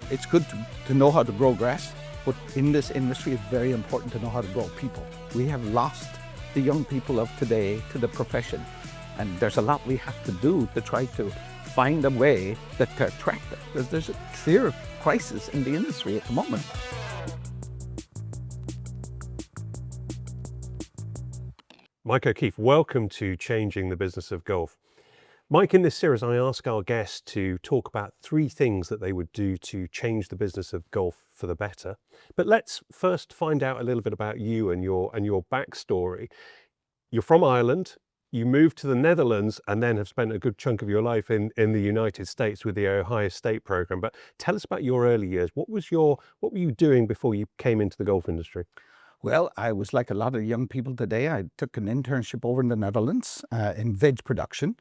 It's good to know how to grow grass, but in this industry, it's very important to know how to grow people. We have lost the young people of today to the profession, and there's a lot we have to do to try to find a way that to attract them. There's a clear crisis in the industry at the moment. Mike O'Keefe, welcome to Changing the Business of Golf. Mike, in this series, I ask our guests to talk about 3 things that they would do to change the business of golf for the better. But let's first find out a little bit about you and your backstory. You're from Ireland, you moved to the Netherlands, and then have spent a good chunk of your life in the United States with the Ohio State program. But tell us about your early years. What were you doing before you came into the golf industry? Well, I was like a lot of young people today. I took an internship over in the Netherlands in veg production.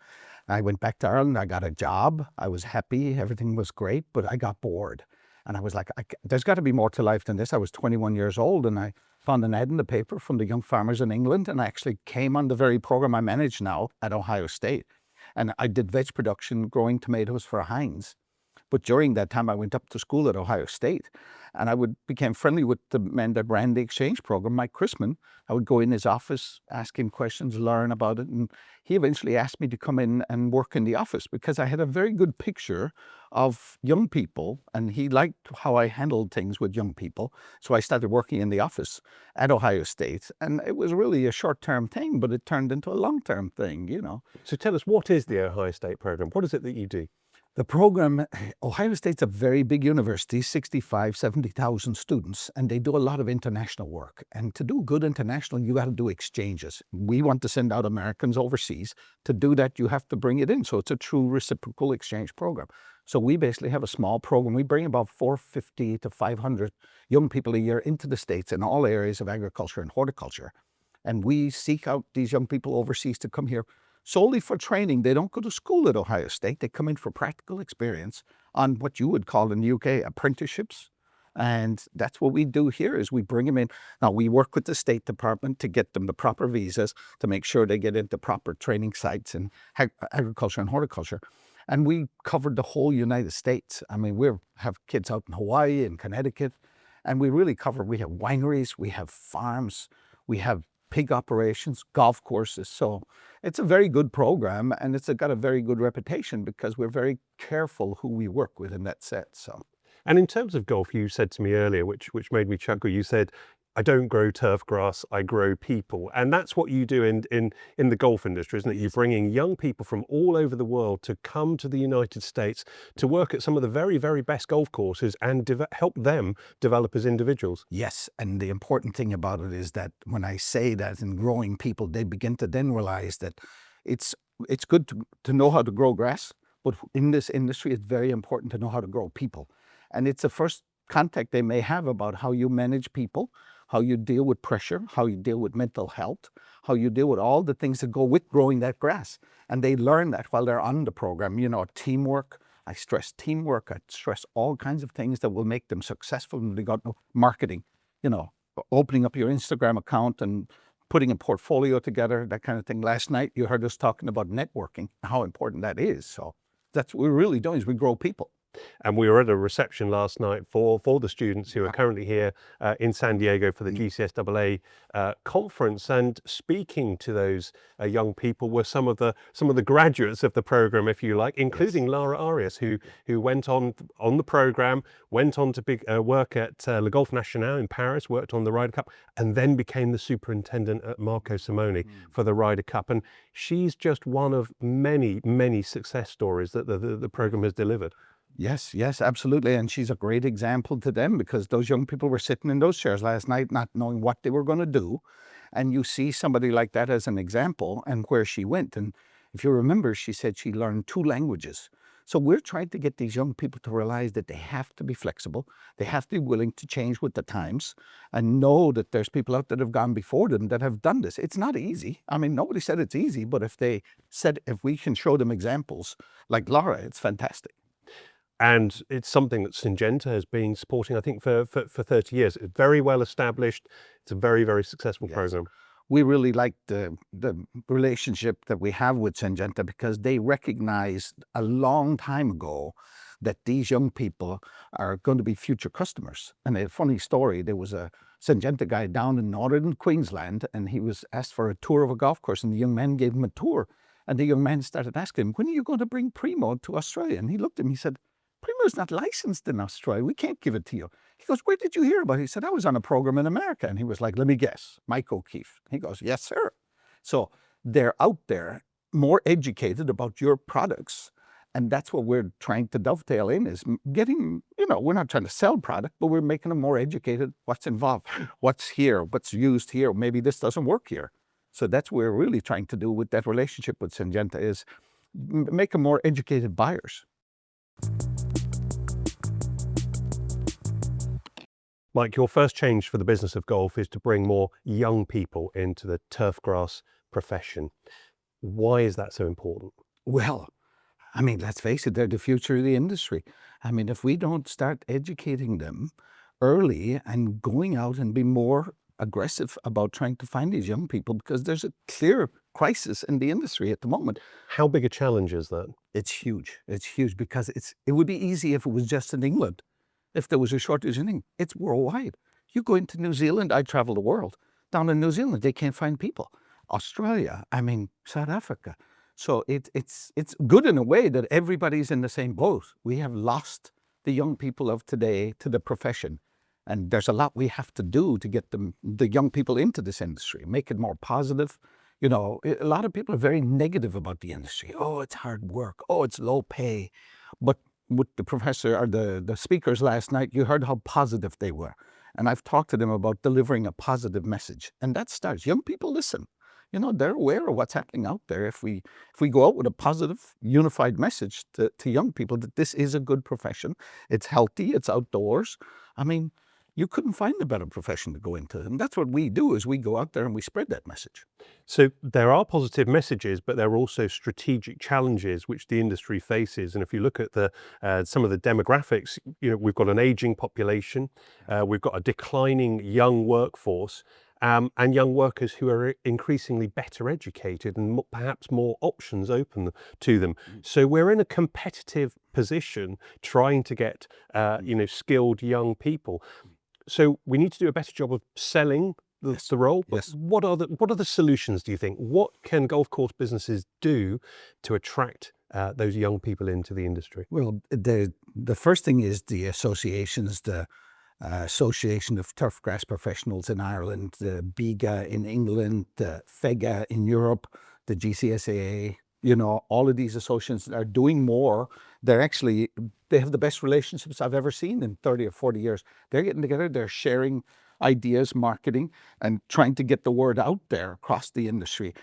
I went back to Ireland. I got a job. I was happy. Everything was great, but I got bored. And I was like, there's got to be more to life than this. I was 21 years old, and I found an ad in the paper from the young farmers in England, and I actually came on the very program I manage now at Ohio State. And I did veg production, growing tomatoes for Heinz. But during that time, I went up to school at Ohio State, and I became friendly with the man that ran the exchange program, Mike Chrisman. I would go in his office, ask him questions, learn about it, and he eventually asked me to come in and work in the office because I had a very good picture of young people, and he liked how I handled things with young people. So I started working in the office at Ohio State, and it was really a short-term thing, but it turned into a long-term thing, you know. So tell us, what is the Ohio State program? What is it that you do? The program, Ohio State's a very big university, 70,000 students, and they do a lot of international work. And to do good international, you got to do exchanges. We want to send out Americans overseas. To do that, you have to bring it in. So it's a true reciprocal exchange program. So we basically have a small program. We bring about 450 to 500 young people a year into the States in all areas of agriculture and horticulture. And we seek out these young people overseas to come here solely for training. They don't go to school at Ohio State. They come in for practical experience on what you would call in the UK apprenticeships. And that's what we do here is we bring them in. Now, we work with the State Department to get them the proper visas to make sure they get into proper training sites in agriculture and horticulture. And we covered the whole United States. I mean, we have kids out in Hawaii and Connecticut, and we really cover, we have wineries, we have farms, we have pig operations, golf courses. So it's a very good program, and it's got a very good reputation because we're very careful who we work with in that sense. So. And in terms of golf, you said to me earlier, which made me chuckle, you said, I don't grow turf grass, I grow people. And that's what you do in the golf industry, isn't it? You're bringing young people from all over the world to come to the United States to work at some of the very, very best golf courses and help them develop as individuals. Yes, and the important thing about it is that when I say that in growing people, they begin to then realize that it's good to know how to grow grass, but in this industry, it's very important to know how to grow people. And it's the first contact they may have about how you manage people, how you deal with pressure, how you deal with mental health, how you deal with all the things that go with growing that grass. And they learn that while they're on the program, you know, teamwork. I stress teamwork. I stress all kinds of things that will make them successful in regard to marketing, you know, opening up your Instagram account and putting a portfolio together, that kind of thing. Last night, you heard us talking about networking, how important that is. So that's what we're really doing is we grow people. And we were at a reception last night for the students who are currently here in San Diego for the GCSAA conference. And speaking to those young people were some of the graduates of the program, if you like, including Lara Arias, who went on the program, went on to work at Le Golf National in Paris, worked on the Ryder Cup, and then became the superintendent at Marco Simone for the Ryder Cup. And she's just one of many, many success stories that the program has delivered. Yes, absolutely. And she's a great example to them because those young people were sitting in those chairs last night not knowing what they were going to do. And you see somebody like that as an example and where she went. And if you remember, she said she learned 2 languages. So we're trying to get these young people to realize that they have to be flexible. They have to be willing to change with the times and know that there's people out there that have gone before them that have done this. It's not easy. I mean, nobody said it's easy, but if we can show them examples like Laura, it's fantastic. And it's something that Syngenta has been supporting, I think, for 30 years. It's very well established. It's a very, very successful program. We really like the relationship that we have with Syngenta because they recognized a long time ago that these young people are going to be future customers. And a funny story, there was a Syngenta guy down in northern Queensland, and he was asked for a tour of a golf course, and the young man gave him a tour. And the young man started asking him, when are you going to bring Primo to Australia? And he looked at him, he said, Primo's not licensed in Australia. We can't give it to you. He goes, where did you hear about it? He said, I was on a program in America. And he was like, let me guess, Mike O'Keefe. He goes, yes, sir. So they're out there more educated about your products. And that's what we're trying to dovetail in, is getting, we're not trying to sell product, but we're making them more educated. What's involved, what's here, what's used here. Maybe this doesn't work here. So that's what we're really trying to do with that relationship with Syngenta, is make them more educated buyers. Mike, your first change for the business of golf is to bring more young people into the turfgrass profession. Why is that so important? Well, I mean, let's face it, they're the future of the industry. I mean, if we don't start educating them early and going out and be more aggressive about trying to find these young people, because there's a clear crisis in the industry at the moment. How big a challenge is that? It's huge. It's huge, because it would be easy if it was just in England. If there was a shortage in England, it's worldwide. You go into New Zealand, I travel the world. Down in New Zealand, they can't find people. Australia, South Africa. So it's good in a way that everybody's in the same boat. We have lost the young people of today to the profession. And there's a lot we have to do to get the young people into this industry, make it more positive. A lot of people are very negative about the industry. Oh, it's hard work. Oh, it's low pay. But with the professor or the speakers last night, you heard how positive they were. And I've talked to them about delivering a positive message. And that starts. Young people listen. They're aware of what's happening out there. If we go out with a positive, unified message to young people that this is a good profession, it's healthy, it's outdoors. You couldn't find a better profession to go into. And that's what we do, is we go out there and we spread that message. So there are positive messages, but there are also strategic challenges which the industry faces. And if you look at some of the demographics, we've got an aging population, we've got a declining young workforce, and young workers who are increasingly better educated and perhaps more options open to them. So we're in a competitive position trying to get skilled young people. So we need to do a better job of selling the role. But yes. What are the solutions, do you think? What can golf course businesses do to attract those young people into the industry? Well, the first thing is the associations, the Association of Turfgrass Professionals in Ireland, the BIGA in England, the FEGA in Europe, the GCSAA. All of these associations are doing more. They have the best relationships I've ever seen in 30 or 40 years. They're getting together, they're sharing ideas, marketing, and trying to get the word out there across the industry.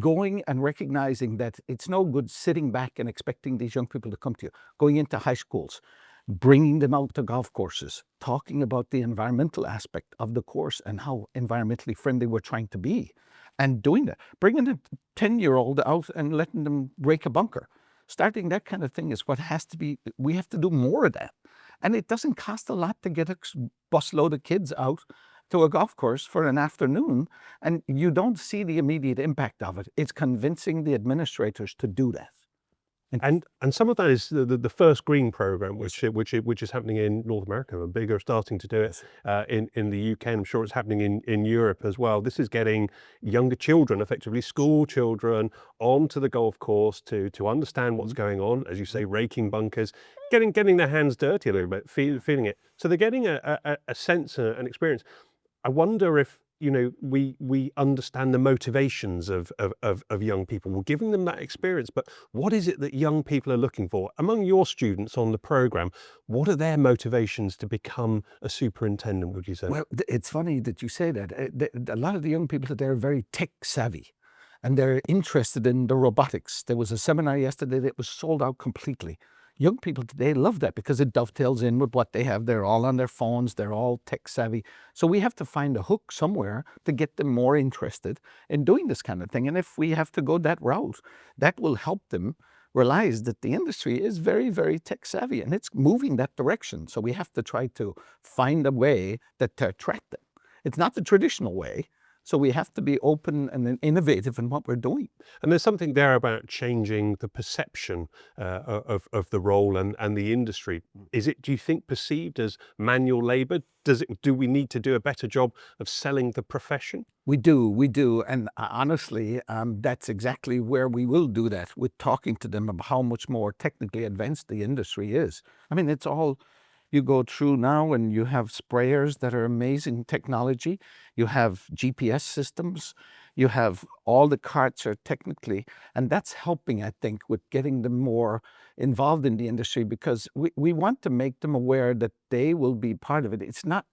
Going and recognizing that it's no good sitting back and expecting these young people to come to you. Going into high schools, bringing them out to golf courses, talking about the environmental aspect of the course and how environmentally friendly we're trying to be. And doing that, bringing a 10-year-old out and letting them rake a bunker. Starting that kind of thing is what has to be. We have to do more of that. And it doesn't cost a lot to get a busload of kids out to a golf course for an afternoon, and you don't see the immediate impact of it. It's convincing the administrators to do that. And some of that is the First Green program, which is happening in North America, and bigger starting to do it in the UK. I'm sure it's happening in Europe as well. This is getting younger children, effectively school children, onto the golf course to understand what's going on, as you say, raking bunkers, getting their hands dirty a little bit, feeling it. So they're getting a sense and an experience. I wonder if we understand the motivations of young people. We're giving them that experience, but what is it that young people are looking for? Among your students on the program, what are their motivations to become a superintendent, would you say? Well, it's funny that you say that. A lot of the young people today are very tech savvy, and they're interested in the robotics. There was a seminar yesterday that was sold out completely. Young people today love that because it dovetails in with what they have. They're all on their phones. They're all tech savvy. So we have to find a hook somewhere to get them more interested in doing this kind of thing. And if we have to go that route, that will help them realize that the industry is very, very tech savvy and it's moving that direction. So we have to try to find a way to attract them. It's not the traditional way, So we have to be open and innovative in what we're doing. And there's something there about changing the perception of the role and the industry. Is it, do you think, perceived as manual labor? Do we need to do a better job of selling the profession? We do. And honestly, that's exactly where we will do that, with talking to them about how much more technically advanced the industry is. I mean, it's all you go through now, and you have sprayers that are amazing technology. You have GPS systems. You have all the carts are technically, and that's helping, I think, with getting them more involved in the industry, because we want to make them aware that they will be part of it. It's not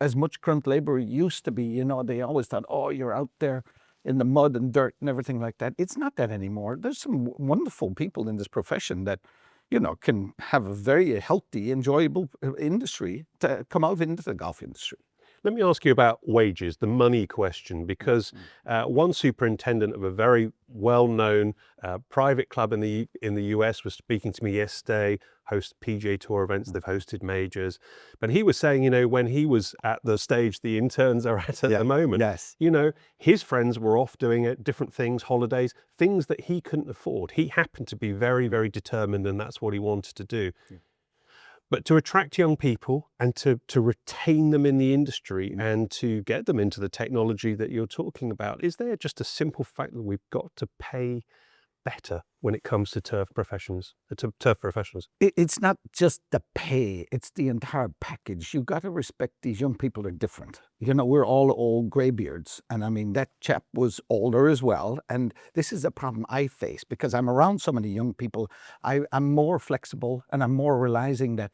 as much grunt labor it used to be. You know, they always thought, oh, you're out there in the mud and dirt and everything like that. It's not that anymore. There's some wonderful people in this profession that, you know, can have a very healthy, enjoyable industry to come out into the golf industry. Let me ask you about wages, the money question, because one superintendent of a very well-known private club in the US was speaking to me yesterday, host PGA Tour events, they've hosted majors, but he was saying, you know, when he was at the stage the interns are at the moment, Yes. you know, his friends were off doing it, different things, holidays, things that he couldn't afford. He happened to be very, very determined, and that's what he wanted to do. Yeah. But to attract young people and to retain them in the industry and to get them into the technology that you're talking about, is there just a simple fact that we've got to pay better when it comes to turf professionals? It's not just the pay, it's the entire package. You've got to respect these young people are different. You know, we're all old graybeards. And I mean, that chap was older as well. And this is a problem I face because I'm around so many young people. I'm more flexible, and I'm more realizing that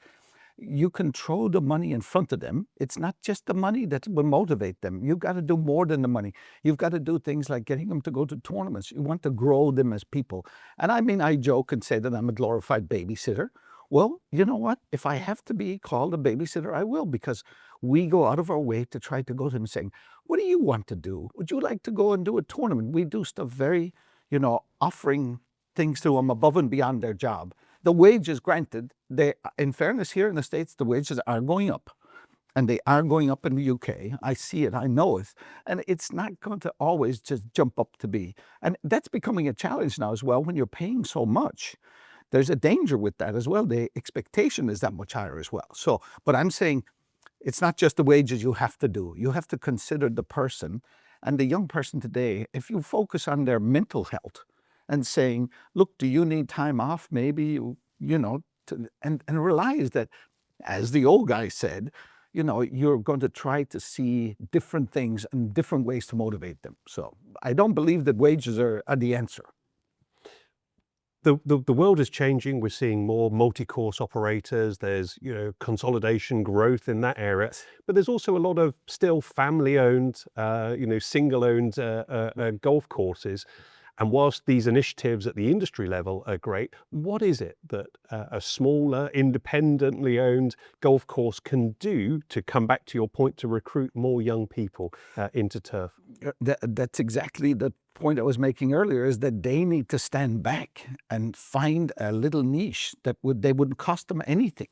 you can throw the money in front of them. It's not just the money that will motivate them. You've got to do more than the money. You've got to do things like getting them to go to tournaments. You want to grow them as people. And I mean, I joke and say that I'm a glorified babysitter. Well, you know what? If I have to be called a babysitter, I will, because we go out of our way to try to go to them saying, what do you want to do? Would you like to go and do a tournament? We do stuff very, you know, offering things to them above and beyond their job. The wages, granted, they, in fairness, here in the States, the wages are going up. And they are going up in the UK. I see it, I know it. And it's not going to always just jump up to be. And that's becoming a challenge now as well when you're paying so much. There's a danger with that as well. The expectation is that much higher as well. So, but I'm saying it's not just the wages you have to do. You have to consider the person. And the young person today, if you focus on their mental health, and saying, look, do you need time off? Maybe, you know, and realize that, as the old guy said, you know, you're going to try to see different things and different ways to motivate them. So I don't believe that wages are the answer. The world is changing. We're seeing more multi-course operators. There's, you know, consolidation, growth in that area. But there's also a lot of still family-owned, you know, single-owned golf courses. And whilst these initiatives at the industry level are great, what is it that a smaller, independently owned golf course can do, to come back to your point, to recruit more young people into turf? That's exactly the point I was making earlier, is that they need to stand back and find a little niche that they wouldn't cost them anything,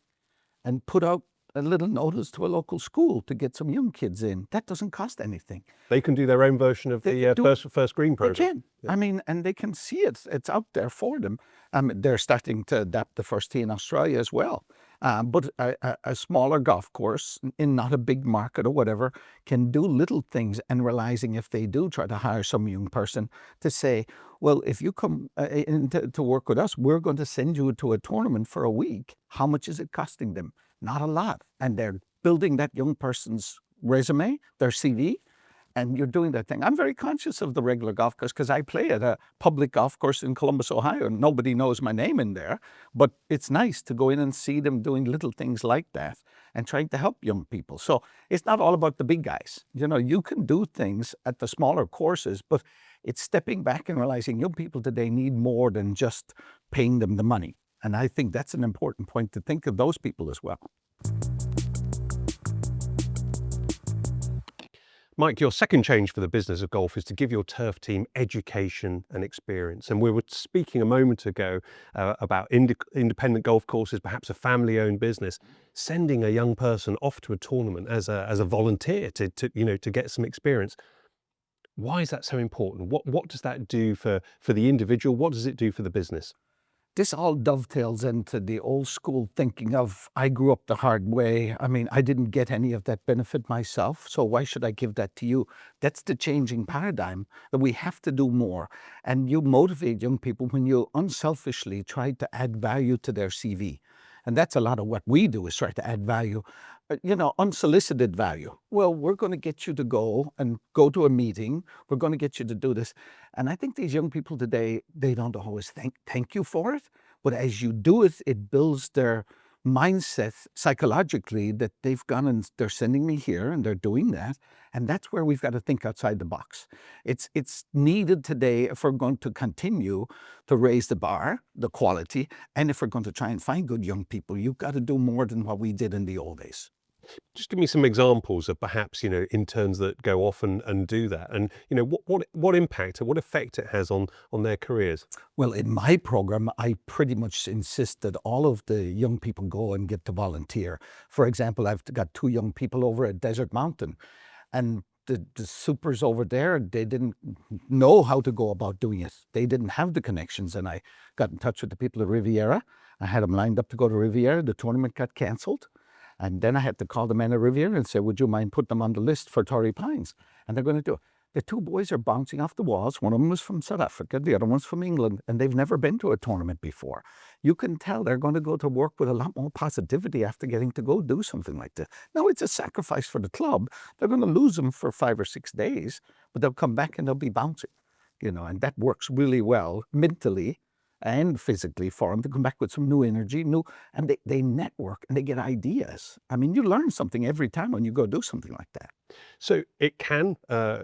and put out a little notice to a local school to get some young kids in. That doesn't cost anything. They can do their own version of the first green program. They can. Yeah. I mean, and they can see it. It's out there for them. They're starting to adapt the first tee in Australia as well. But a smaller golf course in not a big market or whatever can do little things, and realizing if they do try to hire some young person to say, well, if you come in to work with us, we're going to send you to a tournament for a week. How much is it costing them? Not a lot. And they're building that young person's resume, their CV, and you're doing that thing. I'm very conscious of the regular golf course because I play at a public golf course in Columbus, Ohio, and nobody knows my name in there. But it's nice to go in and see them doing little things like that and trying to help young people. So it's not all about the big guys. You know, you can do things at the smaller courses, but it's stepping back and realizing young people today need more than just paying them the money. And I think that's an important point, to think of those people as well. Mike, your second change for the business of golf is to give your turf team education and experience. And we were speaking a moment ago about independent golf courses, perhaps a family-owned business, sending a young person off to a tournament as a volunteer to get some experience. Why is that so important? What does that do for the individual? What does it do for the business? This all dovetails into the old school thinking of, I grew up the hard way. I mean, I didn't get any of that benefit myself, so why should I give that to you? That's the changing paradigm, that we have to do more. And you motivate young people when you unselfishly try to add value to their CV. And that's a lot of what we do, is try to add value, unsolicited value. Well, we're going to get you to go to a meeting. We're going to get you to do this. And I think these young people today, they don't always thank you for it. But as you do it, it builds their mindset psychologically that they've gone and they're sending me here and they're doing that. And that's where we've got to think outside the box. It's needed today if we're going to continue to raise the bar, the quality, and if we're going to try and find good young people, you've got to do more than what we did in the old days. Just give me some examples of perhaps, interns that go off and do that, and what impact or what effect it has on their careers. Well, in my program, I pretty much insist that all of the young people go and get to volunteer. For example, I've got 2 young people over at Desert Mountain, and the supers over there, they didn't know how to go about doing it. They didn't have the connections, and I got in touch with the people at Riviera. I had them lined up to go to Riviera. The tournament got canceled. And then I had to call the men at Riviera and say, would you mind putting them on the list for Torrey Pines? And they're going to do it. The 2 boys are bouncing off the walls. One of them was from South Africa. The other one's from England. And they've never been to a tournament before. You can tell they're going to go to work with a lot more positivity after getting to go do something like this. Now, it's a sacrifice for the club. They're going to lose them for 5 or 6 days, but they'll come back and they'll be bouncing. And that works really well mentally and physically for them to come back with some new energy, and they network and they get ideas. I mean, you learn something every time when you go do something like that. So it can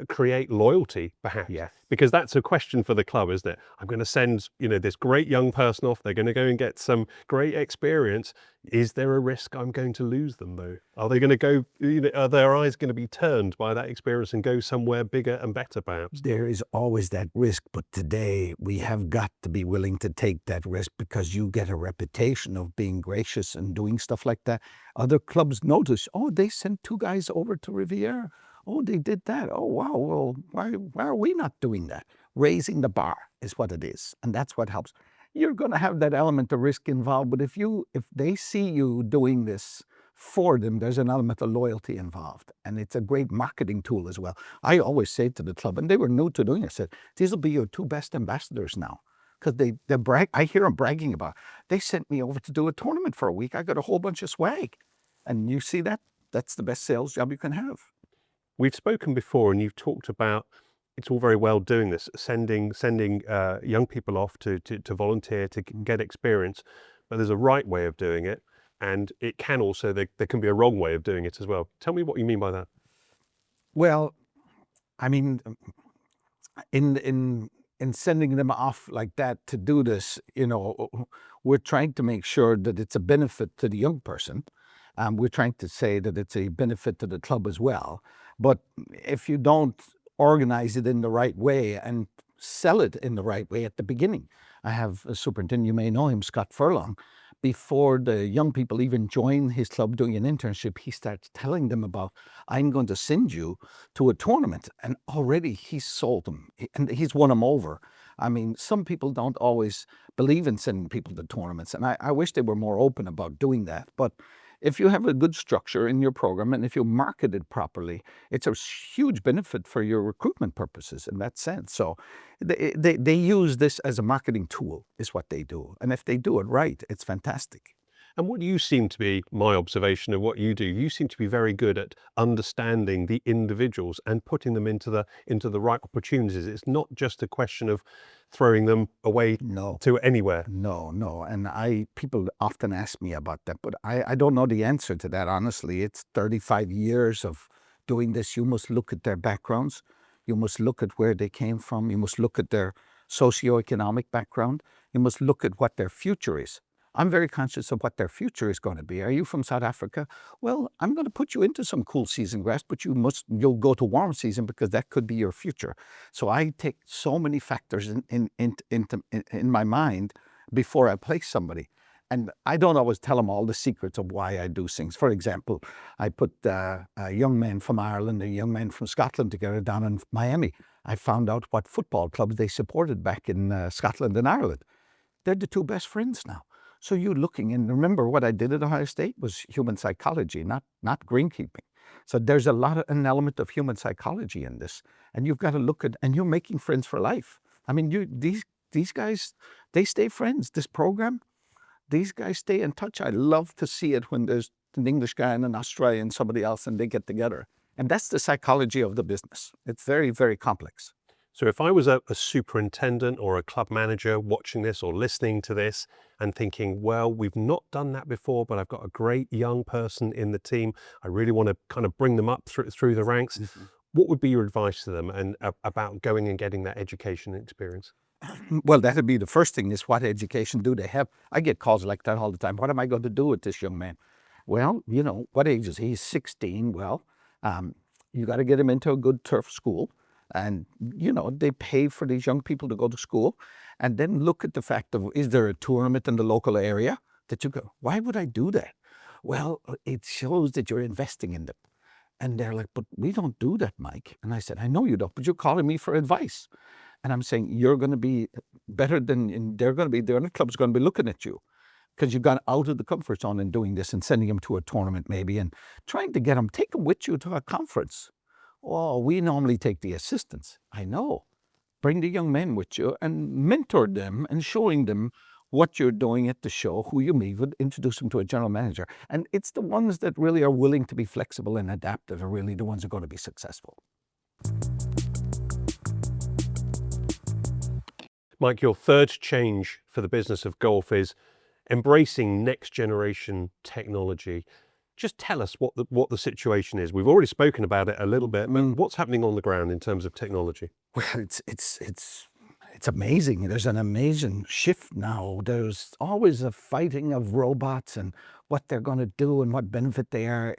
create loyalty, perhaps, Yes. because that's a question for the club, isn't it? I'm going to send, this great young person off. They're going to go and get some great experience. Is there a risk I'm going to lose them, though? Are they going to go? Are their eyes going to be turned by that experience and go somewhere bigger and better, perhaps? There is always that risk, but today we have got to be willing to take that risk, because you get a reputation of being gracious and doing stuff like that. Other clubs notice, oh, they sent 2 guys over to Riviera. Oh, they did that. Oh, wow. Well, why are we not doing that? Raising the bar is what it is, and that's what helps. You're going to have that element of risk involved, but if they see you doing this for them, there's an element of loyalty involved, and it's a great marketing tool as well. I always say to the club, and they were new to doing it, I said, these will be your 2 best ambassadors now. Because they brag. I hear them bragging about, they sent me over to do a tournament for a week. I got a whole bunch of swag. And you see that? That's the best sales job you can have. We've spoken before, and you've talked about it's all very well doing this, sending young people off to volunteer, to get experience, but there's a right way of doing it, and it can also there can be a wrong way of doing it as well. Tell me what you mean by that. Well, I mean, in sending them off like that to do this, we're trying to make sure that it's a benefit to the young person. We're trying to say that it's a benefit to the club as well. But if you don't organize it in the right way and sell it in the right way at the beginning, I have a superintendent, you may know him, Scott Furlong. Before the young people even join his club doing an internship, he starts telling them about, I'm going to send you to a tournament. And already he's sold them, and he's won them over. I mean, some people don't always believe in sending people to tournaments, and I wish they were more open about doing that. But if you have a good structure in your program and if you market it properly, it's a huge benefit for your recruitment purposes in that sense. So they use this as a marketing tool, is what they do. And if they do it right, it's fantastic. And what you seem to be, my observation of what you do, you seem to be very good at understanding the individuals and putting them into the right opportunities. It's not just a question of throwing them away No. to anywhere. No. And people often ask me about that, but I don't know the answer to that, honestly. It's 35 years of doing this. You must look at their backgrounds. You must look at where they came from. You must look at their socioeconomic background. You must look at what their future is. I'm very conscious of what their future is going to be. Are you from South Africa? Well, I'm going to put you into some cool season grass, but you'll go to warm season because that could be your future. So I take so many factors in my mind before I place somebody. And I don't always tell them all the secrets of why I do things. For example, I put a young man from Ireland and a young man from Scotland together down in Miami. I found out what football clubs they supported back in Scotland and Ireland. They're the two best friends now. So you're looking, and remember what I did at Ohio State was human psychology, not greenkeeping. So there's an element of human psychology in this, and you've got to look at, and you're making friends for life. I mean, these guys, they stay friends. This program, these guys stay in touch. I love to see it when there's an English guy and an Australian and somebody else, and they get together. And that's the psychology of the business. It's very, very complex. So if I was a superintendent or a club manager watching this or listening to this and thinking, well, we've not done that before, but I've got a great young person in the team, I really want to kind of bring them up through the ranks. What would be your advice to them and about going and getting that education and experience? Well, that'd be the first thing, is what education do they have? I get calls like that all the time. What am I going to do with this young man? Well, what age is he? He's 16. Well, you got to get him into a good turf school. And, they pay for these young people to go to school, and then look at the fact of, is there a tournament in the local area that you go, why would I do that? Well, it shows that you're investing in them. And they're like, but we don't do that, Mike. And I said, I know you don't, but you're calling me for advice. And I'm saying, you're going to be better than, the other club's going to be looking at you, because you got out of the comfort zone in doing this and sending them to a tournament maybe, and trying to get them, take them with you to a conference. Oh, we normally take the assistants. I know. Bring the young men with you and mentor them and showing them what you're doing at the show, who you meet with, introduce them to a general manager. And it's the ones that really are willing to be flexible and adapt that are really the ones who are going to be successful. Mike, your third change for the business of golf is embracing next generation technology. Just tell us what the situation is. We've already spoken about it a little bit, but what's happening on the ground in terms of technology? Well, it's amazing. There's an amazing shift now. There's always a fighting of robots and what they're going to do and what benefit they are.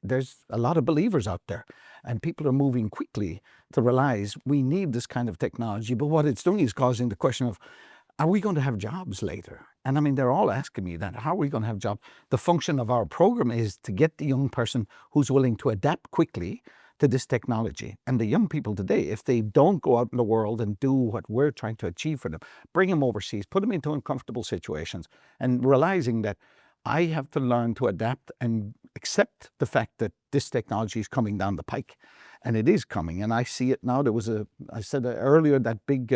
There's a lot of believers out there, and people are moving quickly to realize we need this kind of technology. But what it's doing is causing the question of, are we going to have jobs later? And I mean, they're all asking me that. How are we going to have jobs? The function of our program is to get the young person who's willing to adapt quickly to this technology. And the young people today, if they don't go out in the world and do what we're trying to achieve for them, bring them overseas, put them into uncomfortable situations, and realizing that I have to learn to adapt and accept the fact that this technology is coming down the pike. And it is coming. And I see it now. I said earlier, that big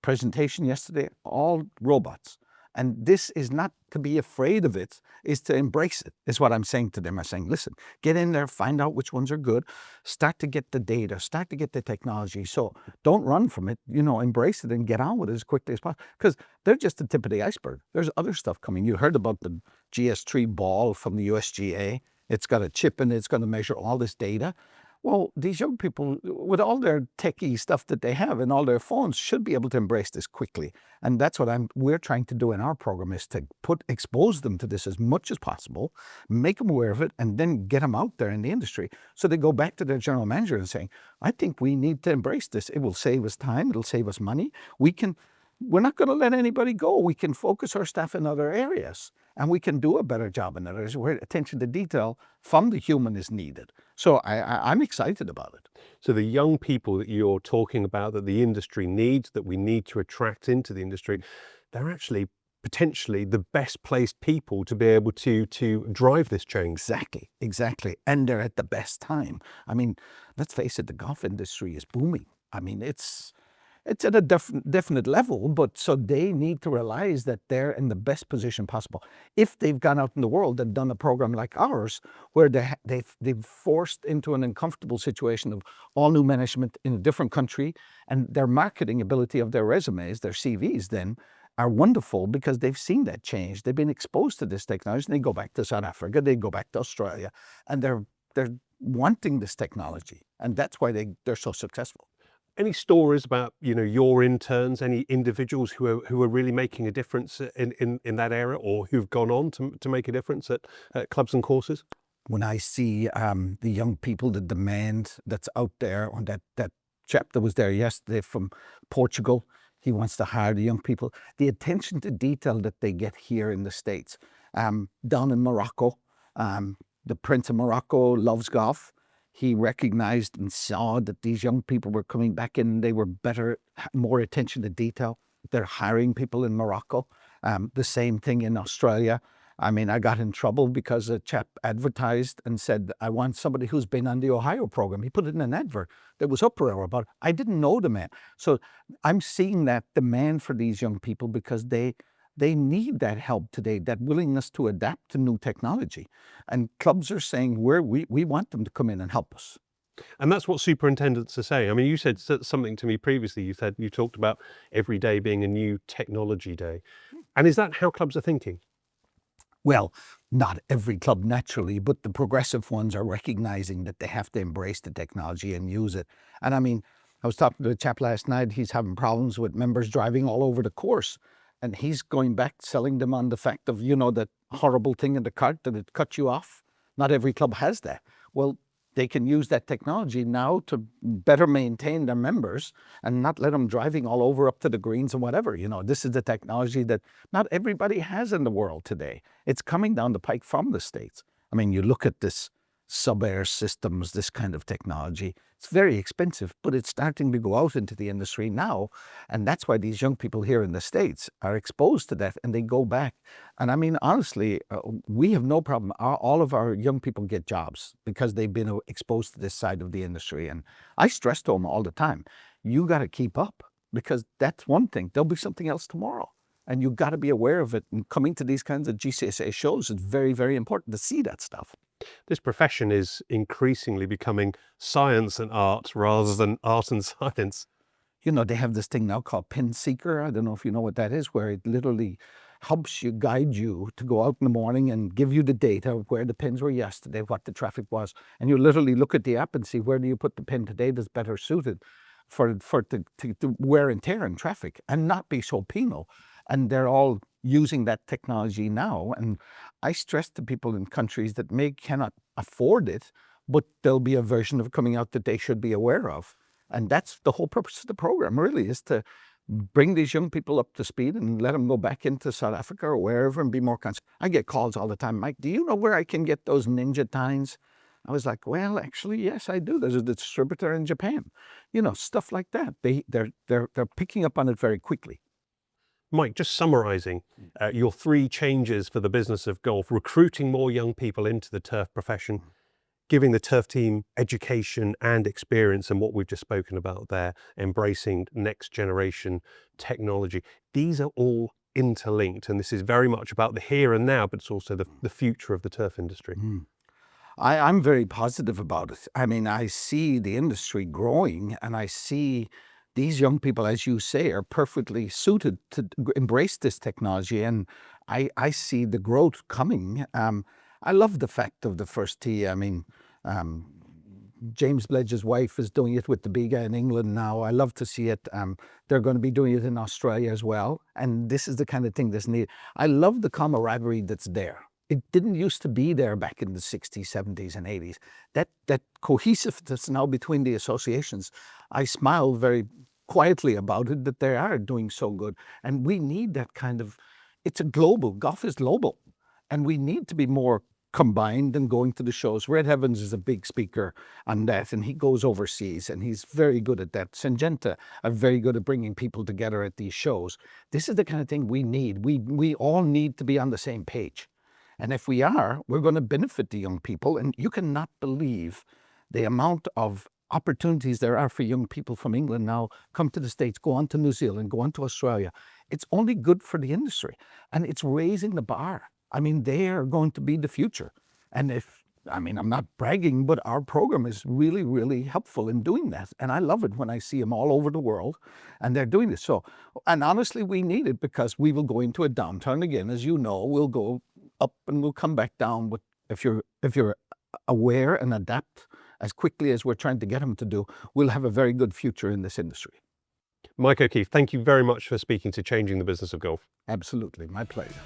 presentation yesterday, all robots. And this is not to be afraid of it, is to embrace it, is what I'm saying to them. I'm saying, listen, get in there, find out which ones are good, start to get the data, start to get the technology. So don't run from it, embrace it and get on with it as quickly as possible. Because they're just the tip of the iceberg. There's other stuff coming. You heard about the GS3 ball from the USGA. It's got a chip in it, it's going to measure all this data. Well, these young people, with all their techie stuff that they have and all their phones, should be able to embrace this quickly. And that's what we're trying to do in our program, is to expose them to this as much as possible, make them aware of it, and then get them out there in the industry. So they go back to their general manager and saying, I think we need to embrace this. It will save us time. It'll save us money. We're not going to let anybody go. We can focus our staff in other areas, and we can do a better job in others where attention to detail from the human is needed. So I'm excited about it. So the young people that you're talking about, that the industry needs, that we need to attract into the industry, they're actually potentially the best placed people to be able to drive this change. Exactly. And they're at the best time. I mean, let's face it, the golf industry is booming. I mean, it's at a definite level, but so they need to realize that they're in the best position possible. If they've gone out in the world and done a program like ours, where they've forced into an uncomfortable situation of all new management in a different country, and their marketing ability of their resumes, their CVs then, are wonderful because they've seen that change. They've been exposed to this technology, and they go back to South Africa, they go back to Australia, and they're wanting this technology, and that's why they're so successful. Any stories about your interns, any individuals who are really making a difference in that area, or who've gone on to make a difference at clubs and courses? When I see the young people, the demand that's out there, on that chap that was there yesterday from Portugal, he wants to hire the young people. The attention to detail that they get here in the States. Down in Morocco, the Prince of Morocco loves golf. he recognized and saw that these young people were coming back in. They were better, more attention to detail. They're hiring people in Morocco. The same thing in Australia. I mean, I got in trouble because a chap advertised and said, I want somebody who's been on the Ohio program. He put it in an advert. There was uproar about it. I didn't know the man. So I'm seeing that demand for these young people because they need that help today, that willingness to adapt to new technology. And clubs are saying, we want them to come in and help us. And that's what superintendents are saying. I mean, you said something to me previously. You talked about every day being a new technology day. And is that how clubs are thinking? Well, not every club naturally, but the progressive ones are recognizing that they have to embrace the technology and use it. And I mean, I was talking to a chap last night, he's having problems with members driving all over the course. And he's going back, selling them on the fact of, that horrible thing in the cart that it cut you off. Not every club has that. Well, they can use that technology now to better maintain their members and not let them driving all over up to the greens and whatever. This is the technology that not everybody has in the world today. It's coming down the pike from the States. I mean, you look at this sub-air systems, this kind of technology. It's very expensive, but it's starting to go out into the industry now. And that's why these young people here in the States are exposed to that and they go back. And I mean, honestly, we have no problem. All of our young people get jobs because they've been exposed to this side of the industry. And I stress to them all the time, you got to keep up because that's one thing. There'll be something else tomorrow. And you've got to be aware of it. And coming to these kinds of GCSA shows is very, very important to see that stuff. This profession is increasingly becoming science and art rather than art and science. They have this thing now called Pin Seeker. I don't know if you know what that is, where it literally helps you, guide you to go out in the morning and give you the data of where the pins were yesterday, what the traffic was. And you literally look at the app and see where do you put the pin today that's better suited for the wear and tear in traffic and not be so penal. And they're all using that technology now. And I stress to people in countries that cannot afford it, but there'll be a version of coming out that they should be aware of. And that's the whole purpose of the program, really, is to bring these young people up to speed and let them go back into South Africa or wherever and be more conscious. I get calls all the time, Mike, do you know where I can get those ninja tines? I was like, well, actually, yes, I do. There's a distributor in Japan. Stuff like that. They're picking up on it very quickly. Mike, just summarising your 3 changes for the business of golf: recruiting more young people into the turf profession, giving the turf team education and experience, and what we've just spoken about there, embracing next generation technology. These are all interlinked, and this is very much about the here and now, but it's also the future of the turf industry. I'm very positive about it. I mean, I see the industry growing, and I see these young people, as you say, are perfectly suited to embrace this technology, and I see the growth coming. I love the fact of the first tee. I mean, James Bledge's wife is doing it with the Biga in England now. I love to see it. They're going to be doing it in Australia as well, and this is the kind of thing that's needed. I love the camaraderie that's there. It didn't used to be there back in the 60s, 70s, and 80s. That cohesiveness now between the associations, I smile very quietly about it, that they are doing so good. And we need that kind of, golf is global. And we need to be more combined and going to the shows. Red Heavens is a big speaker on that, and he goes overseas, and he's very good at that. Syngenta are very good at bringing people together at these shows. This is the kind of thing we need. We all need to be on the same page. And if we are, we're going to benefit the young people. And you cannot believe the amount of opportunities there are for young people from England now come to the States, go on to New Zealand, go on to Australia. It's only good for the industry, and it's raising the bar. I mean, they are going to be the future. And I'm not bragging, but our program is really, really helpful in doing that. And I love it when I see them all over the world and they're doing this. So, and honestly, we need it because we will go into a downturn again. As you know, we'll go up and we'll come back down. But if you're aware and adapt as quickly as we're trying to get them to do, we'll have a very good future in this industry. Mike O'Keefe, thank you very much for speaking to Changing the Business of Golf. Absolutely, my pleasure.